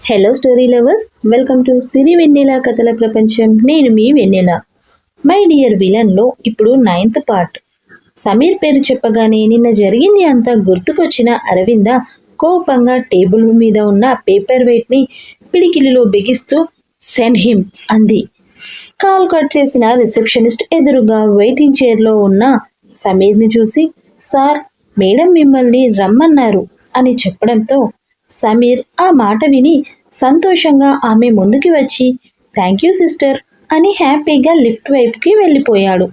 Hello story lovers, welcome to Siri Vennela కథల ప్రపంచం. నేను మీ వెన్నెల. మై డియర్ విలన్లో ఇప్పుడు 9th పార్ట్. సమీర్ పేరు చెప్పగానే నిన్న జరిగింది అంతా గుర్తుకొచ్చిన అరవింద కోపంగా టేబుల్ మీద ఉన్న పేపర్ వెయిట్ని పిడికిలిలో బిగిస్తూ సెండ్ హిమ్ అంది. కాల్ కట్ చేసిన రిసెప్షనిస్ట్ ఎదురుగా వెయిటింగ్ చైర్లో ఉన్న సమీర్ని చూసి, సార్, మేడం మిమ్మల్ని రమ్మన్నారు అని చెప్పడంతో సమీర్ ఆ మాట విని సంతోషంగా ఆమె ముందుకి వచ్చి థ్యాంక్ యూ సిస్టర్ అని హ్యాపీగా లిఫ్ట్ వైపుకి వెళ్ళిపోయాడు.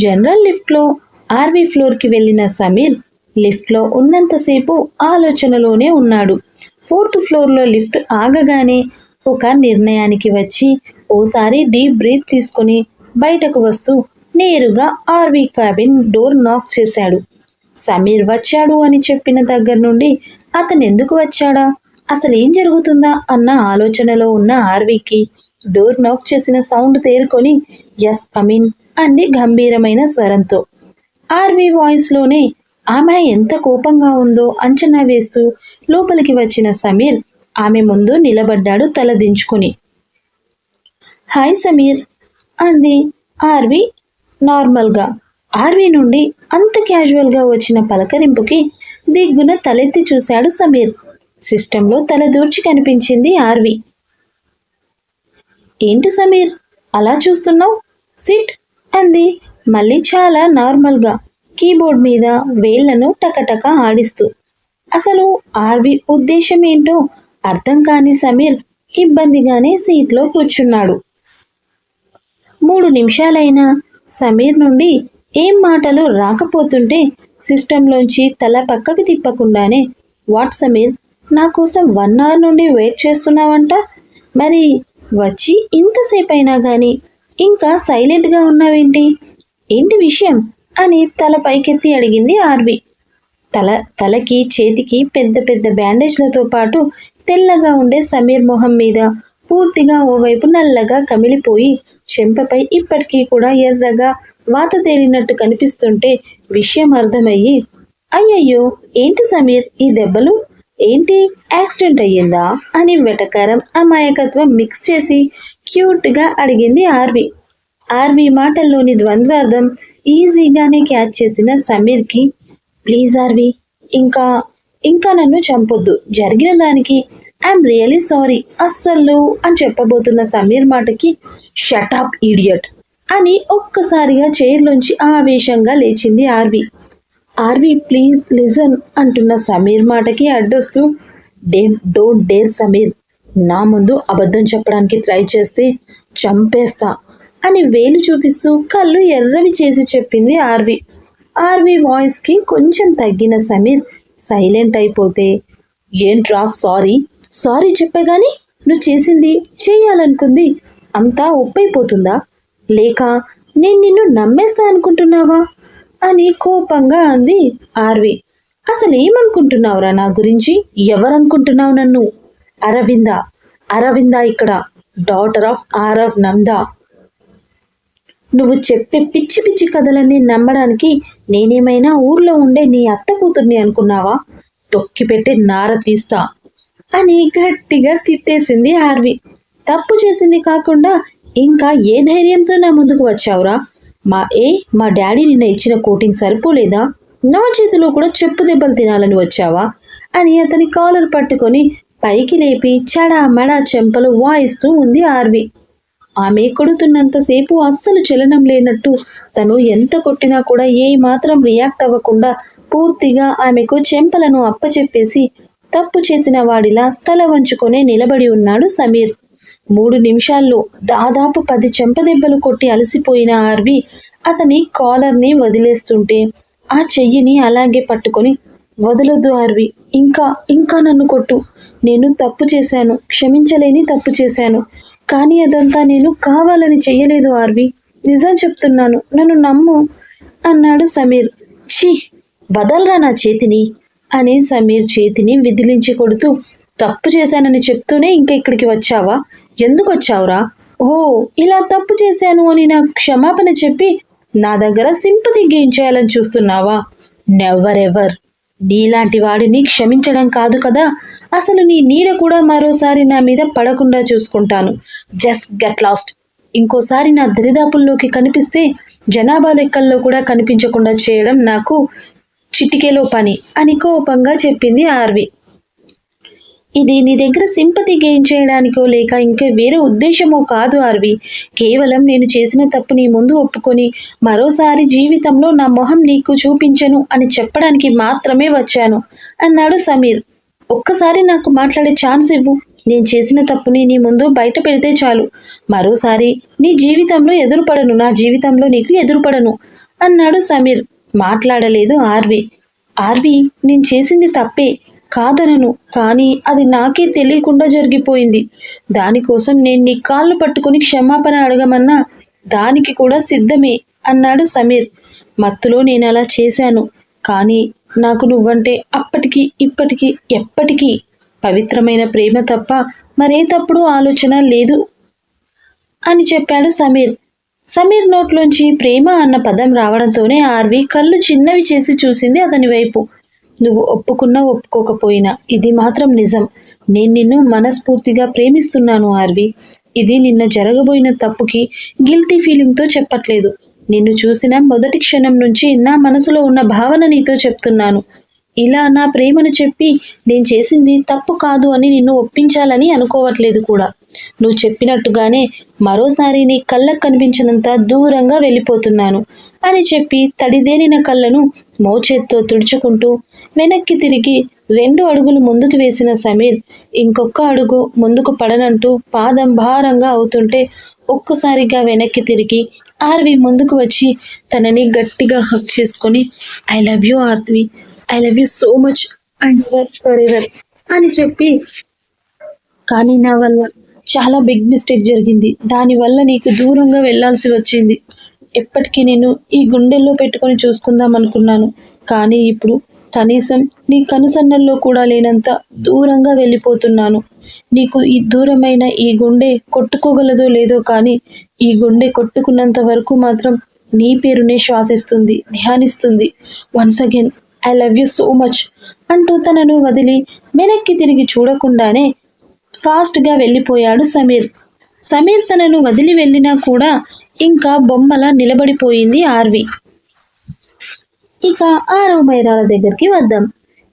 జనరల్ లిఫ్ట్లో ఆర్వీ ఫ్లోర్కి వెళ్ళిన సమీర్ లిఫ్ట్లో ఉన్నంతసేపు ఆలోచనలోనే ఉన్నాడు. 4th ఫ్లోర్లో లిఫ్ట్ ఆగగానే ఒక నిర్ణయానికి వచ్చి ఓసారి డీప్ బ్రీత్ తీసుకుని బయటకు వస్తూ నేరుగా ఆర్వీ క్యాబిన్ డోర్ నాక్ చేశాడు. సమీర్ వచ్చాడు అని చెప్పిన దగ్గర నుండి అతను ఎందుకు వచ్చాడా, అసలు ఏం జరుగుతుందా అన్న ఆలోచనలో ఉన్న ఆర్వీకి డోర్ నాక్ చేసిన సౌండ్ తేరుకొని ఎస్ కమిన్ అంది గంభీరమైన స్వరంతో. ఆర్వీ వాయిస్లోనే ఆమె ఎంత కోపంగా ఉందో అంచనా వేస్తూ లోపలికి వచ్చిన సమీర్ ఆమె ముందు నిలబడ్డాడు తల దించుకొని. హాయ్ సమీర్ అంది ఆర్వీ నార్మల్గా. ఆర్వీ నుండి అంత క్యాజువల్గా వచ్చిన పలకరింపుకి దిగ్గున తలెత్తి చూశాడు సమీర్. సిస్టంలో తల దూర్చి కనిపించింది ఆర్వీ. ఏంటి సమీర్ అలా చూస్తున్నావు, సిట్ అంది మళ్ళీ చాలా నార్మల్గా కీబోర్డ్ మీద వేళ్లను టకటక ఆడిస్తూ. అసలు ఆర్వీ ఉద్దేశం ఏంటో అర్థం కాని సమీర్ ఇబ్బందిగానే సీట్లో కూర్చున్నాడు. 3 నిమిషాలైనా సమీర్ నుండి ఏం మాటలు రాకపోతుంటే సిస్టంలోంచి తల పక్కకి తిప్పకుండానే వాట్ సమీర్, నా కోసం 1 అవర్ నుండి వెయిట్ చేస్తున్నావంట, మరి వచ్చి ఇంతసేపు అయినా కానీ ఇంకా సైలెంట్గా ఉన్నావేంటి, ఏంటి విషయం అని తల పైకెత్తి అడిగింది ఆర్వీ. తలకి చేతికి పెద్ద పెద్ద బ్యాండేజ్లతో పాటు తెల్లగా ఉండే సమీర్ మొహం మీద పూర్తిగా ఓవైపు నల్లగా కమిలిపోయి చెంపపై ఇప్పటికీ కూడా ఎర్రగా వాత తేలినట్టు కనిపిస్తుంటే విషయం అర్థమయ్యి, అయ్యయ్యో ఏంటి సమీర్ ఈ దెబ్బలు, ఏంటి యాక్సిడెంట్ అయ్యిందా అని వెటకారం అమాయకత్వం మిక్స్ చేసి క్యూట్గా అడిగింది ఆర్వీ. ఆర్వీ మాటల్లోని ద్వంద్వార్థం ఈజీగానే క్యాచ్ చేసిన సమీర్కి, ప్లీజ్ ఆర్వీ, ఇంకా నన్ను చంపొద్దు, జరిగిన దానికి ఐఎమ్ రియలీ సారీ అస్సలు అని చెప్పబోతున్న సమీర్ మాటకి షట్ అప్ ఈడియట్ అని ఒక్కసారిగా చైర్లోంచి ఆవేశంగా లేచింది ఆర్వీ. ఆర్వీ ప్లీజ్ లిజన్ అంటున్న సమీర్ మాటకి అడ్డొస్తూ, డోంట్ డేర్ సమీర్, నా ముందు అబద్ధం చెప్పడానికి ట్రై చేస్తే చంపేస్తా అని వేలు చూపిస్తూ కళ్ళు ఎర్రవి చేసి చెప్పింది ఆర్వీ. ఆర్వీ వాయిస్కి కొంచెం తగ్గిన సమీర్ సైలెంట్ అయిపోతే, ఏంట్రా సారీ చెప్పగాని నువ్వు చేసింది చేయాలనుకుంది అంతా ఒప్పైపోతుందా, లేక నేను నిన్ను నమ్మేస్తా అనుకుంటున్నావా అని కోపంగా అంది ఆర్వీ. అసలు ఏమనుకుంటున్నావురా నా గురించి, ఎవరనుకుంటున్నావు నన్ను, అరవింద ఇక్కడ డాటర్ ఆఫ్ ఆరవ్ నంద. నువ్వు చెప్పే పిచ్చి పిచ్చి కథలన్నీ నమ్మడానికి నేనేమైనా ఊర్లో ఉండే నీ అత్త కూతుర్ని అనుకున్నావా, తొక్కి పెట్టి నార తీస్తా అని గట్టిగా తిట్టేసింది ఆర్వీ. తప్పు చేసింది కాకుండా ఇంకా ఏ ధైర్యంతో నా ముందుకు వచ్చావురా, మా డాడీ నిన్న ఇచ్చిన కోటింగ్ సరిపోలేదా, నా చేతిలో కూడా చెప్పు దెబ్బలు తినాలని వచ్చావా అని అతని కాలర్ పట్టుకొని పైకి లేపి చెడా చెంపలు వాయిస్తూ ఉంది ఆర్వీ. ఆమె కొడుతున్నంతసేపు అస్సలు చలనం లేనట్టు తను ఎంత కొట్టినా కూడా ఏ మాత్రం రియాక్ట్ అవ్వకుండా పూర్తిగా ఆమెకు చెంపలను అప్పచెప్పేసి తప్పు చేసిన వాడిలా తల వంచుకొనే నిలబడి ఉన్నాడు సమీర్. 3 నిమిషాల్లో దాదాపు 10 చెంపదెబ్బలు కొట్టి అలసిపోయిన ఆర్వీ అతని కాలర్ని వదిలేస్తుంటే ఆ చెయ్యిని అలాగే పట్టుకొని, వదలొద్దు ఆర్వీ, ఇంకా నన్ను కొట్టు, నేను తప్పు చేశాను, క్షమించలేని తప్పు చేశాను, కానీ అదంతా నేను కావాలని చెయ్యలేదు ఆర్వీ, నిజం చెప్తున్నాను, నన్ను నమ్ము అన్నాడు సమీర్. ఛీ, వదలరా నా చేతిని అని సమీర్ చేతిని విదిలించి కొడుతూ, తప్పు చేశానని చెప్తూనే ఇంకా ఇక్కడికి వచ్చావా, ఎందుకు వచ్చావురా, ఓ ఇలా తప్పు చేశాను అని నా క్షమాపణ చెప్పి నా దగ్గర సింపతి గెయిన్ చేయాలని చూస్తున్నావా, నెవర్ ఎవర్, నీలాంటి వాడిని క్షమించడం కాదు కదా అసలు నీ నీడ కూడా మరోసారి నా మీద పడకుండా చూసుకుంటాను. Just get lost. ఇంకోసారి నా దరిదాపుల్లోకి కనిపిస్తే జనాభా లెక్కల్లో కూడా కనిపించకుండా చేయడం నాకు చిటికెలో పని అని కోపంగా చెప్పింది ఆర్వి. ఇది నీ దగ్గర సింపతి గెయిన్ చేయడానికో లేక ఇంకా వేరే ఉద్దేశమో కాదు ఆర్వి. కేవలం నేను చేసిన తప్పు నీ ముందు ఒప్పుకొని మరోసారి జీవితంలో నా మొహం నీకు చూపించను అని చెప్పడానికి మాత్రమే వచ్చాను అన్నాడు సమీర్. ఒక్కసారి నాకు మాట్లాడే ఛాన్స్ ఇవ్వు. నేను చేసిన తప్పుని నీ ముందు బయట పెడితే చాలు. మరోసారి నీ జీవితంలో ఎదురుపడను, నా జీవితంలో నీకు ఎదురుపడను అన్నాడు సమీర్. మాట్లాడలేదు ఆర్వి. ఆర్వి, నేను చేసింది తప్పే కాదనను, కానీ అది నాకే తెలియకుండా జరిగిపోయింది. దానికోసం నేను నీ కాళ్ళు పట్టుకుని క్షమాపణ అడగమన్నా దానికి కూడా సిద్ధమే అన్నాడు సమీర్. మత్తులో నేను అలా చేశాను, కానీ నాకు నువ్వంటే అప్పటికి ఇప్పటికీ ఎప్పటికీ పవిత్రమైన ప్రేమ తప్ప మరే తప్పుడు ఆలోచన లేదు అని చెప్పాడు సమీర్. సమీర్ నోట్లోంచి ప్రేమ అన్న పదం రావడంతోనే ఆర్వి కళ్ళు చిన్నవి చేసి చూసింది అతని వైపు. నువ్వు ఒప్పుకున్నా ఒప్పుకోకపోయినా ఇది మాత్రం నిజం. నేను నిన్ను మనస్ఫూర్తిగా ప్రేమిస్తున్నాను ఆర్వి. ఇది నిన్న జరగబోయిన తప్పుకి గిల్టీ ఫీలింగ్తో చెప్పట్లేదు. నిన్ను చూసిన మొదటి క్షణం నుంచి నా మనసులో ఉన్న భావన నీతో చెప్తున్నాను. ఇలా నా ప్రేమను చెప్పి నేను చేసింది తప్పు కాదు అని నిన్ను ఒప్పించాలని అనుకోవట్లేదు కూడా. నువ్వు చెప్పినట్టుగానే మరోసారి నీ కళ్ళకు కనిపించినంత దూరంగా వెళ్ళిపోతున్నాను అని చెప్పి తడిదేరిన కళ్ళను మోచేత్తో తుడుచుకుంటూ వెనక్కి తిరిగి 2 అడుగులు ముందుకు వేసిన సమీర్ ఇంకొక అడుగు ముందుకు పడనంటూ పాదం భారంగా అవుతుంటే ఒక్కసారిగా వెనక్కి తిరిగి ఆర్వి ముందుకు వచ్చి తనని గట్టిగా హక్ చేసుకొని I love you Arvi, I love you so much and for ever అని చెప్పి, కానీ నా వల్ల చాలా బిగ్ మిస్టేక్ జరిగింది. దానివల్ల నీకు దూరంగా వెళ్లాల్సి వచ్చింది. ఎప్పటికీ నేను ఈ గుండెల్లో పెట్టుకొని చూసుకుందాం అనుకున్నాను, కానీ ఇప్పుడు కనీసం నీ కనుసన్నల్లో కూడా లేనంత దూరంగా వెళ్ళిపోతున్నాను. నీకు ఈ దూరమైన ఈ గుండె కొట్టుకోగలదో లేదో, కానీ ఈ గుండె కొట్టుకున్నంత వరకు మాత్రం నీ పేరునే శ్వాసిస్తుంది, ధ్యానిస్తుంది. Once again I love you so much అంటూ తనను వదిలి వెనక్కి తిరిగి చూడకుండానే ఫాస్ట్గా వెళ్ళిపోయాడు సమీర్. సమీర్ తనను వదిలి వెళ్ళినా కూడా ఇంకా బొమ్మలా నిలబడిపోయింది ఆర్వి. ఇక ఆరవ్ మైరాల దగ్గరికి వద్దాం.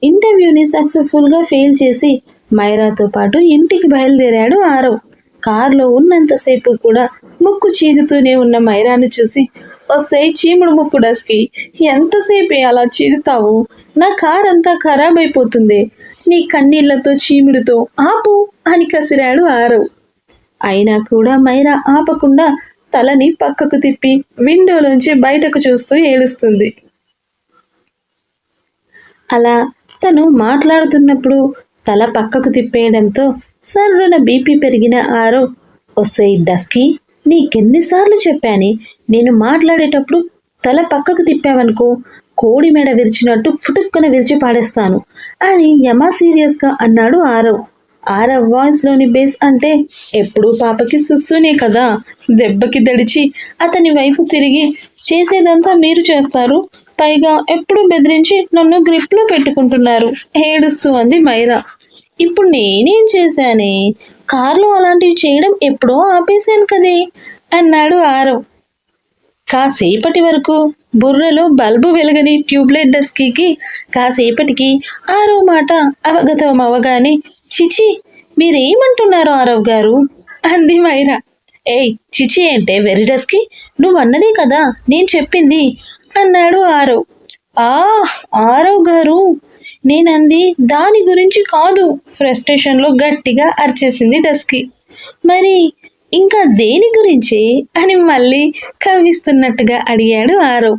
ఇంటర్వ్యూని సక్సెస్ఫుల్గా ఫెయిల్ చేసి మైరాతో పాటు ఇంటికి బయలుదేరాడు ఆరవ్. కారులో ఉన్నంతసేపు కూడా ముక్కు చీదుతూనే ఉన్న మైరాను చూసి, వస్తే చీముడు ముక్కు డస్కి, ఎంతసేపే అలా చీదుతావు? నా కార్ అంతా ఖరాబ్ అయిపోతుంది. నీ కన్నీళ్లతో చీముడుతో ఆపు అని కసిరాడు ఆరవ్. అయినా కూడా మైరా ఆపకుండా తలని పక్కకు తిప్పి విండోలోంచి బయటకు చూస్తూ ఏడుస్తుంది. అలా తను మాట్లాడుతున్నప్పుడు తల పక్కకు తిప్పేయడంతో సర్రున బీపీ పెరిగిన ఆరవ్, ఒసై డస్కీ, నీకెన్నిసార్లు చెప్పాని, నేను మాట్లాడేటప్పుడు తల పక్కకు తిప్పావనుకో కోడి మెడ విరిచినట్టు ఫుటుక్కున విరిచి పాడేస్తాను అని యమా సీరియస్గా అన్నాడు ఆరవ్. ఆరవ్ వాయిస్లోని బేస్ అంటే ఎప్పుడూ పాపకి సుస్సునే కదా. దెబ్బకి దడిచి అతని వైపు తిరిగి, చేసేదంతా మీరు చేస్తారు, పైగా ఎప్పుడు బెదిరించి నన్ను గ్రిప్లో పెట్టుకుంటున్నారు ఏడుస్తూ అంది మైరా. ఇప్పుడు నేనేం చేశానే? కార్లో అలాంటివి చేయడం ఎప్పుడో ఆపేశాను కదే అన్నాడు ఆరవ్. కాసేపటి వరకు బుర్రలో బల్బు వెలగని ట్యూబ్లైట్ డస్కీకి కాసేపటికి ఆరవ్ మాట అవగతం అవగానే, చిచి మీరేమంటున్నారు ఆరవ్ గారు అంది మైరా. ఏయ్ చిచి అంటే వెరీ డస్కీ, నువ్వన్నదే కదా నేను చెప్పింది అన్నాడు ఆరవ్. ఆరవ్ గారు, నేనంది దాని గురించి కాదు, ఫ్రస్ట్రేషన్లో గట్టిగా అరిచేసింది డస్కీ. మరి ఇంకా దేని గురించి అని మళ్ళీ కవ్విస్తున్నట్టుగా అడిగాడు ఆరవ్.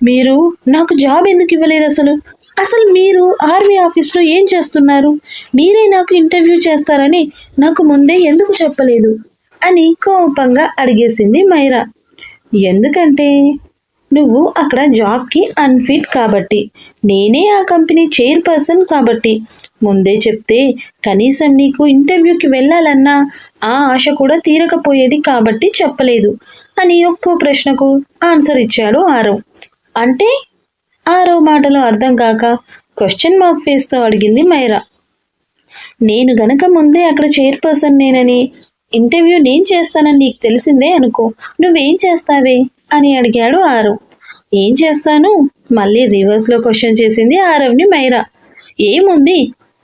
మీరు నాకు జాబ్ ఎందుకు ఇవ్వలేదు? అసలు మీరు ఆర్మీ ఆఫీస్లో ఏం చేస్తున్నారు? మీరే నాకు ఇంటర్వ్యూ చేస్తారని నాకు ముందే ఎందుకు చెప్పలేదు అని కోపంగా అడిగేసింది మైరా. ఎందుకంటే నువ్వు అక్కడ జాబ్కి అన్ఫిట్ కాబట్టి, నేనే ఆ కంపెనీ చైర్పర్సన్ కాబట్టి. ముందే చెప్తే కనీసం నీకు ఇంటర్వ్యూకి వెళ్ళాలన్నా ఆ ఆశ కూడా తీరకపోయేది కాబట్టి చెప్పలేదు అని ఒక్కో ప్రశ్నకు ఆన్సర్ ఇచ్చాడు ఆరవ్. అంటే ఆరవ్ మాటలో అర్థం కాక క్వశ్చన్ మార్క్ ఫేస్తో అడిగింది మైరా. నేను గనక ముందే అక్కడ చైర్పర్సన్ నేనని, ఇంటర్వ్యూ నేను చేస్తానని నీకు తెలిసిందే అనుకో, నువ్వేం చేస్తావే అని అడిగాడు ఆరవ్. ఏం చేస్తాను? మళ్ళీ రివర్స్లో క్వశ్చన్ చేసింది ఆరవ్ని మైరా. ఏముంది,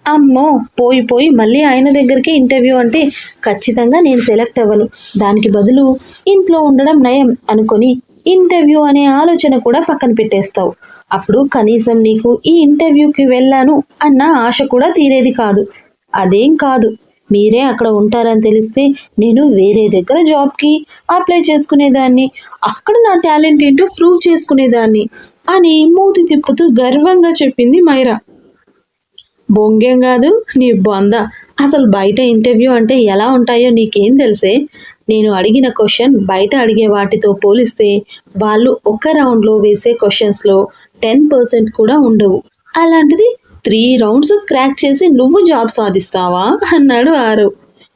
అమ్మో పోయి పోయి మళ్ళీ ఆయన దగ్గరికి ఇంటర్వ్యూ అంటే ఖచ్చితంగా నేను సెలెక్ట్ అవ్వను, దానికి బదులు ఇంట్లో ఉండడం నయం అనుకొని ఇంటర్వ్యూ అనే ఆలోచన కూడా పక్కన పెట్టేస్తావు. అప్పుడు కనీసం నీకు ఈ ఇంటర్వ్యూకి వెళ్ళాను అన్న ఆశ కూడా తీరేది కాదు. అదేం కాదు, మీరే అక్కడ ఉంటారని తెలిస్తే నేను వేరే దగ్గర జాబ్కి అప్లై చేసుకునేదాన్ని, అక్కడ నా టాలెంట్ ఏంటో ప్రూవ్ చేసుకునేదాన్ని అని మూతి తిప్పుతూ గర్వంగా చెప్పింది మైరా. బొంగేం కాదు నీ బొంద, అసలు బయట ఇంటర్వ్యూ అంటే ఎలా ఉంటాయో నీకేం తెలిసే? నేను అడిగిన క్వశ్చన్ బయట అడిగే వాటితో పోలిస్తే వాళ్ళు ఒక రౌండ్లో వేసే క్వశ్చన్స్లో 10% కూడా ఉండవు. అలాంటిది 3 రౌండ్స్ క్రాక్ చేసి నువ్వు జాబ్ సాధిస్తావా అన్నాడు ఆరవ్.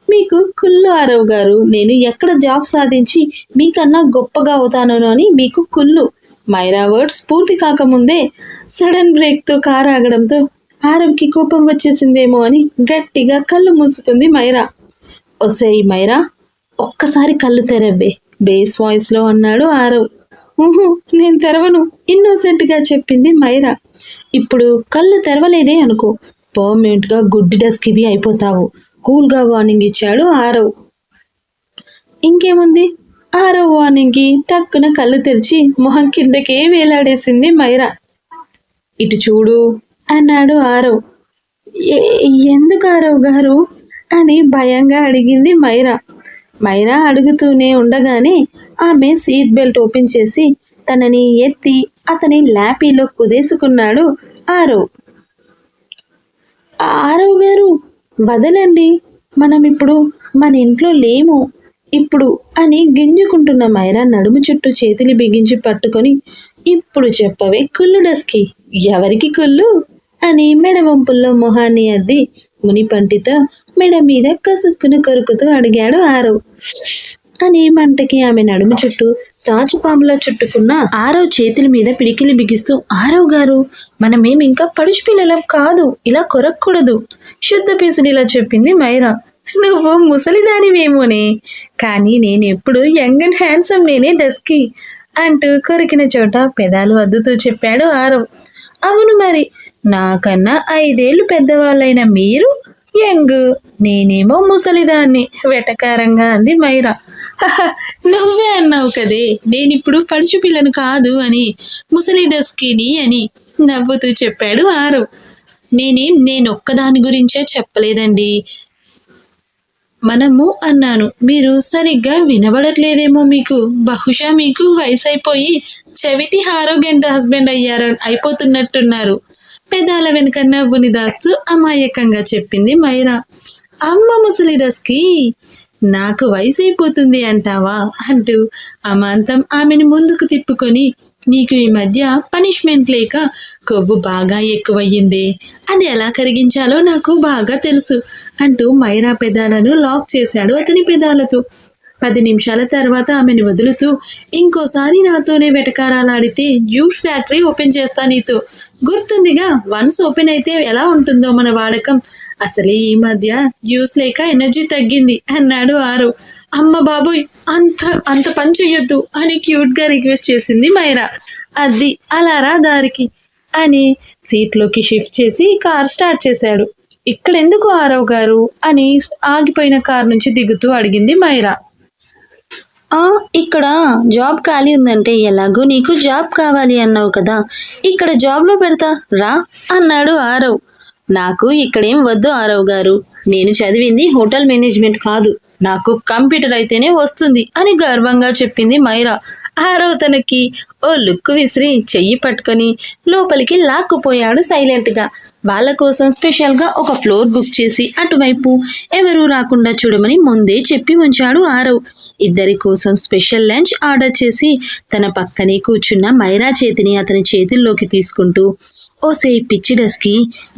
మీకు కుళ్ళు ఆరవ్ గారు, నేను ఎక్కడ జాబ్ సాధించి మీకన్నా గొప్పగా అవుతాను అని మీకు కుళ్ళు. మైరా వర్డ్స్ పూర్తి కాకముందే సడన్ బ్రేక్తో కారు ఆగడంతో ఆరవ్కి కోపం వచ్చేసిందేమో అని గట్టిగా కళ్ళు మూసుకుంది మైరా. ఒసేయ్ మైరా, ఒక్కసారి కళ్ళు తెరవ్వే బేస్ వాయిస్లో అన్నాడు ఆరవ్. ఊహు నేను తెరవను ఇన్నోసెంట్గా చెప్పింది మైరా. ఇప్పుడు కళ్ళు తెరవలేదే అనుకో, పర్మనెంట్గా గుడ్డి డస్కిబి అయిపోతావు, కూల్గా వార్నింగ్ ఇచ్చాడు ఆరవ్. ఇంకేముంది, ఆరవ్ వార్నింగ్కి టక్కున కళ్ళు తెరిచి మొహం కిందకే వేలాడేసింది మైరా. ఇటు చూడు అన్నాడు ఆరవ్. ఎందుకు ఆరవ్ గారు అని భయంగా అడిగింది మైరా. మైరా అడుగుతూనే ఉండగానే ఆమె సీట్ బెల్ట్ ఓపెన్ చేసి తనని ఎత్తి అతని ల్యాపీలో కుదేసుకున్నాడు ఆరవ్. ఆరవ్ గారు వదలండి, మనం ఇప్పుడు మన ఇంట్లో లేము ఇప్పుడు అని గింజుకుంటున్న మైరా నడుము చుట్టూ చేతులు బిగించి పట్టుకొని, ఇప్పుడు చెప్పవే కుళ్ళు డస్కి, ఎవరికి కుళ్ళు అని మెడ వంపుల్లో మొహాన్ని అద్ది మునిపంటితో మెడ మీద కసుక్కును కొరుకుతూ అడిగాడు ఆరవ్. అని మంటకి ఆమె నడుము చుట్టూ తాచుపాములో చుట్టుకున్న ఆరవ్ చేతుల మీద పిడికిలి బిగిస్తూ, ఆరవ్ గారు మనమేం ఇంకా పడుచు పిల్లలం కాదు, ఇలా కొరక్కూడదు శుద్ధ పీసునిలా చెప్పింది మైరా. నువ్వు ముసలిదానివేమోనే, కానీ నేను ఎప్పుడు యంగ్ అండ్ హ్యాండ్సమ్ నేనే డస్కి అంటూ కొరికిన చోట పెదాలు అద్దుతూ చెప్పాడు ఆరవ్. అవును మరి, నాకన్నా 5 ఏళ్ళు పెద్దవాళ్ళైన మీరు యంగ్, నేనేమో ముసలిదాన్ని వెటకారంగా అంది మైరా. నువ్వే అన్నావు కదే నేనిప్పుడు పడుచు పిల్లను కాదు అని, ముసలి డస్కిని అని నవ్వుతూ చెప్పాడు ఆరవ్. నేనొక్కదాని గురించే చెప్పలేదండి, మనము అన్నాను. మీరు సరిగ్గా వినబడట్లేదేమో, మీకు బహుశా మీకు వయసు అయిపోయి చెవిటి ఆరోగ్యంట హస్బెండ్ అయిపోతున్నట్టున్నారు పెదాల వెనుక నవ్వుని దాస్తూ అమాయకంగా చెప్పింది మైరా. అమ్మ ముసలి డస్కి, నాకు వయసు అయిపోతుంది అంటావా అంటూ అమాంతం ఆమెను ముందుకు తిప్పుకొని, నీకు ఈ మధ్య పనిష్మెంట్ లేక కొవ్వు బాగా ఎక్కువయ్యిందే, అది ఎలా కరిగించాలో నాకు బాగా తెలుసు అంటూ మైరా పెదాలను లాక్ చేశాడు అతని పెదాలతో. 10 నిమిషాల తర్వాత ఆమెను వదులుతూ, ఇంకోసారి నాతోనే వెటకారాలాడితే జ్యూస్ ఫ్యాక్టరీ ఓపెన్ చేస్తా నీతో, గుర్తుందిగా, వన్స్ ఓపెన్ అయితే ఎలా ఉంటుందో మన వాడకం, అసలే ఈ మధ్య జ్యూస్ లేక ఎనర్జీ తగ్గింది అన్నాడు ఆరవ్. అమ్మ బాబోయ్, అంత పని చెయ్యొద్దు అని క్యూట్గా రిక్వెస్ట్ చేసింది మైరా. అది అలారా దారికి అని సీట్లోకి షిఫ్ట్ చేసి కార్ స్టార్ట్ చేశాడు. ఇక్కడెందుకు ఆరవ్ గారు అని ఆగిపోయిన కార్ నుంచి దిగుతూ అడిగింది మైరా. ఇక్కడ జాబ్ ఖాళీ ఉందంటే, ఎలాగో నీకు జాబ్ కావాలి అన్నావు కదా, ఇక్కడ జాబ్లో పెడతా రా అన్నాడు ఆరవ్. నాకు ఇక్కడేం వద్దు ఆరవ్ గారు, నేను చదివింది హోటల్ మేనేజ్మెంట్ కాదు, నాకు కంప్యూటర్ అయితేనే వస్తుంది అని గర్వంగా చెప్పింది మైరా. ఆరవ్ తనకి ఓ లుక్ విసిరి చెయ్యి పట్టుకొని లోపలికి లాక్కుపోయాడు సైలెంట్గా. వాళ్ళ కోసం స్పెషల్గా ఒక ఫ్లోర్ బుక్ చేసి అటువైపు ఎవరూ రాకుండా చూడమని ముందే చెప్పి ఉంచాడు ఆరవ్. ఇద్దరి కోసం స్పెషల్ లంచ్ ఆర్డర్ చేసి తన పక్కనే కూర్చున్న మైరా చేతిని అతని చేతుల్లోకి తీసుకుంటూ, ఓసే పిచ్చి డస్కి,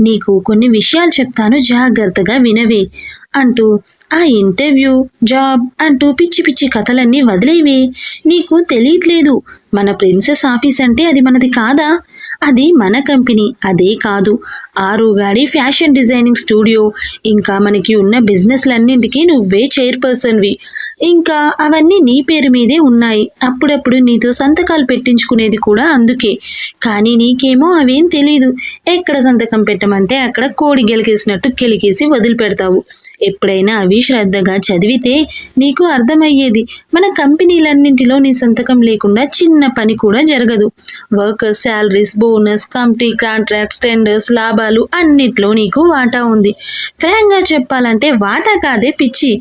నీకు కొన్ని విషయాలు చెప్తాను, జాగ్రత్తగా వినవే అంటూ, ఆ ఇంటర్వ్యూ జాబ్ అంటూ పిచ్చి పిచ్చి కథలన్నీ వదిలేవే, నీకు తెలియట్లేదు, మన ప్రిన్సెస్ ఆఫీస్ అంటే అది మనది కాదా అది మన కంపెనీ, అదే కాదు ఆరుగాడి ఫ్యాషన్ డిజైనింగ్ స్టూడియో, ఇంకా మనకి ఉన్న బిజినెస్లన్నింటికి నువ్వే చైర్పర్సన్వి. ఇంకా అవన్నీ నీ పేరు మీదే ఉన్నాయి. అప్పుడప్పుడు నీతో సంతకాలు పెట్టించుకునేది కూడా అందుకే. కానీ నీకేమో అవేం తెలీదు. ఎక్కడ సంతకం పెట్టమంటే అక్కడ కోడి గెలికేసినట్టు గెలికేసి వదిలిపెడతావు. ఎప్పుడైనా అవి శ్రద్ధగా చదివితే నీకు అర్థమయ్యేది. మన కంపెనీలన్నింటిలో నీ సంతకం లేకుండా చిన్న పని కూడా జరగదు. Workers salaries, bonus, company contracts, tenders, లాభాలు అన్నిట్లో నీకు వాటా ఉంది. ఫ్రాంక్గా చెప్పాలంటే వాటా కాదే పిచ్చి,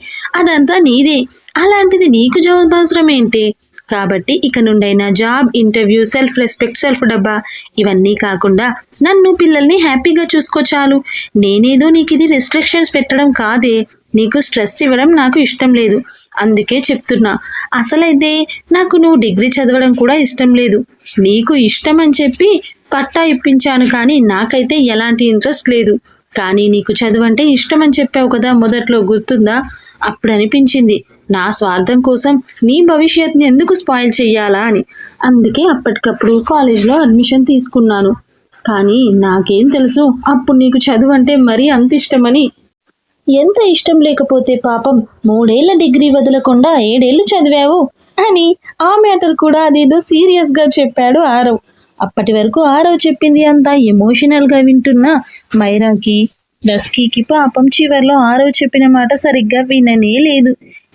అదంతా నీదే. అలాంటిది నీకు జవాబు అవసరం ఏంటి? కాబట్టి ఇక నుండైనా job, interview, self respect, self డబ్బా ఇవన్నీ కాకుండా నన్ను, పిల్లల్ని హ్యాపీగా చూసుకో చాలు. నేనేదో నీకు ఇది రెస్ట్రిక్షన్స్ పెట్టడం కాదే. నీకు స్ట్రెస్ ఇవ్వడం నాకు ఇష్టం లేదు. అందుకే చెప్తున్నా. అసలైతే నాకు నువ్వు డిగ్రీ చదవడం కూడా ఇష్టం లేదు. నీకు ఇష్టం అని చెప్పి పట్టా ఇప్పించాను, కానీ నాకైతే ఎలాంటి ఇంట్రెస్ట్ లేదు. కానీ నీకు చదువు అంటే ఇష్టం అని చెప్పావు కదా మొదట్లో, గుర్తుందా? అప్పుడు అనిపించింది నా స్వార్థం కోసం నీ భవిష్యత్తుని ఎందుకు స్పాయిల్ చెయ్యాలా అని. అందుకే అప్పటికప్పుడు కాలేజ్లో అడ్మిషన్ తీసుకున్నాను. కానీ నాకేం తెలుసు అప్పుడు నీకు చదువు అంటే మరీ అంత ఇష్టమని. ఎంత ఇష్టం లేకపోతే పాపం 3 ఏళ్ల డిగ్రీ వదలకుండా 7 ఏళ్ళు చదివావు అని ఆ మ్యాటర్ కూడా అదేదో సీరియస్గా చెప్పాడు ఆరవ్. అప్పటి వరకు ఆరవ్ చెప్పింది అంతా ఎమోషనల్గా వింటున్న మైరాకి, డస్కీకి పాపం చివర్లో ఆరవ్ చెప్పిన మాట సరిగ్గా విననే లేదు.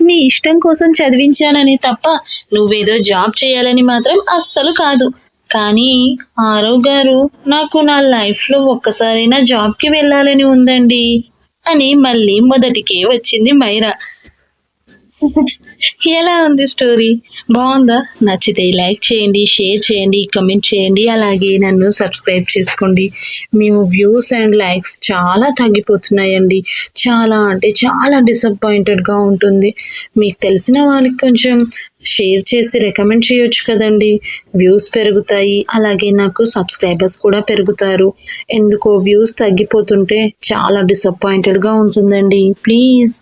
నీ ఇష్టం కోసం చదివించానని తప్ప నువ్వేదో జాబ్ చేయాలని మాత్రం అస్సలు కాదు. కానీ ఆరవ్ గారు, నాకు నా లైఫ్లో ఒక్కసారైనా జాబ్కి వెళ్ళాలని ఉందండి అని మళ్ళీ మొదటికే వచ్చింది మైరా. ఎలా ఉంది స్టోరీ? బాగుందా? నచ్చితే లైక్ చేయండి, షేర్ చేయండి, కమెంట్ చేయండి, అలాగే నన్ను సబ్స్క్రైబ్ చేసుకోండి. మేము వ్యూస్ అండ్ లైక్స్ చాలా తగ్గిపోతున్నాయండి. చాలా అంటే చాలా డిసప్పాయింటెడ్గా ఉంటుంది. మీకు తెలిసిన వాళ్ళకి కొంచెం షేర్ చేసి రికమెండ్ చేయొచ్చు కదండి. వ్యూస్ పెరుగుతాయి, అలాగే నాకు సబ్స్క్రైబర్స్ కూడా పెరుగుతారు. ఎందుకో వ్యూస్ తగ్గిపోతుంటే చాలా డిసప్పాయింటెడ్గా ఉంటుందండి. ప్లీజ్.